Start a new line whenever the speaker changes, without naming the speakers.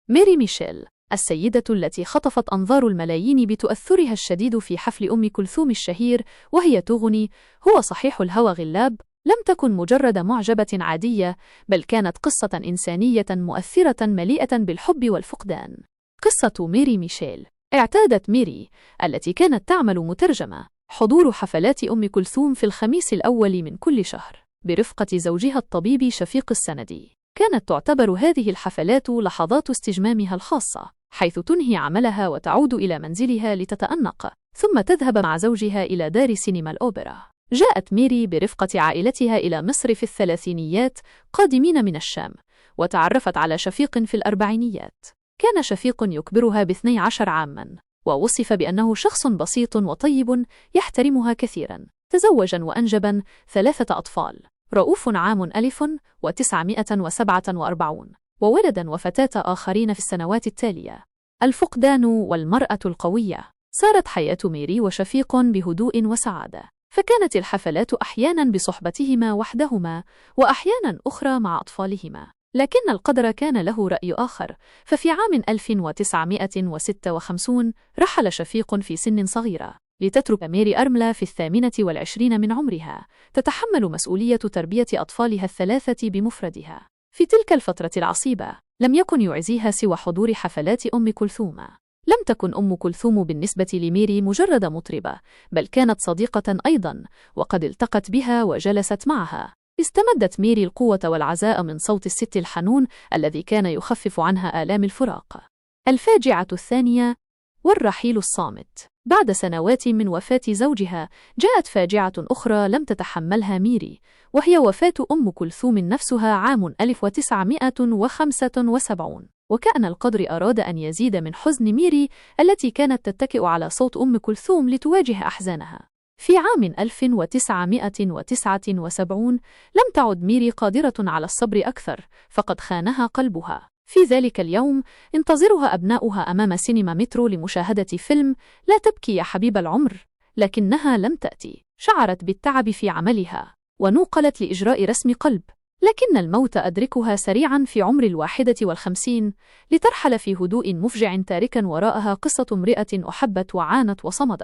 ميري ميشيل، السيدة التي خطفت أنظار الملايين بتأثرها الشديد في حفل أم كلثوم الشهير وهي تغني هو صحيح الهوى غلاب، لم تكن مجرد معجبة عادية، بل كانت قصة إنسانية مؤثرة مليئة بالحب والفقدان. قصة ميري ميشيل. اعتادت ميري، التي كانت تعمل مترجمة، حضور حفلات أم كلثوم في الخميس الأول من كل شهر برفقة زوجها الطبيب شفيق السندي. كانت تعتبر هذه الحفلات لحظات استجمامها الخاصة، حيث تنهي عملها وتعود إلى منزلها لتتأنق، ثم تذهب مع زوجها إلى دار سينما الأوبرا. جاءت ميري برفقة عائلتها إلى مصر في الثلاثينيات قادمين من الشام، وتعرفت على شفيق في الأربعينيات. كان شفيق يكبرها ب12 عاماً، ووصف بأنه شخص بسيط وطيب يحترمها كثيراً. تزوجا وأنجبا 3 أطفال، رؤوف عام 1947، وولدا وفتاة آخرين في السنوات التالية. الفقدان والمرأة القوية. سارت حياة ميري وشفيق بهدوء وسعادة، فكانت الحفلات أحيانا بصحبتهما وحدهما، وأحيانا أخرى مع أطفالهما. لكن القدر كان له رأي آخر، ففي عام 1956 رحل شفيق في سن صغيرة، لتترك ميري أرملة في 28 من عمرها تتحمل مسؤولية تربية أطفالها ال3 بمفردها. في تلك الفترة العصيبة لم يكن يعزيها سوى حضور حفلات أم كلثوم. لم تكن أم كلثوم بالنسبة لميري مجرد مطربة، بل كانت صديقة أيضا، وقد التقت بها وجلست معها. استمدت ميري القوة والعزاء من صوت الست الحنون الذي كان يخفف عنها آلام الفراق. الفاجعة الثانية والرحيل الصامت. بعد سنوات من وفاة زوجها جاءت فاجعة أخرى لم تتحملها ميري، وهي وفاة أم كلثوم نفسها عام 1975. وكأن القدر أراد أن يزيد من حزن ميري التي كانت تتكئ على صوت أم كلثوم لتواجه أحزانها. في عام 1979 لم تعد ميري قادرة على الصبر أكثر، فقد خانها قلبها. في ذلك اليوم انتظرها أبناؤها أمام سينما مترو لمشاهدة فيلم لا تبكي يا حبيب العمر، لكنها لم تأتي. شعرت بالتعب في عملها ونوقلت لإجراء رسم قلب، لكن الموت أدركها سريعا في عمر 51 لترحل في هدوء مفجع، تاركا وراءها قصة امرأة أحبت وعانت وصمدت.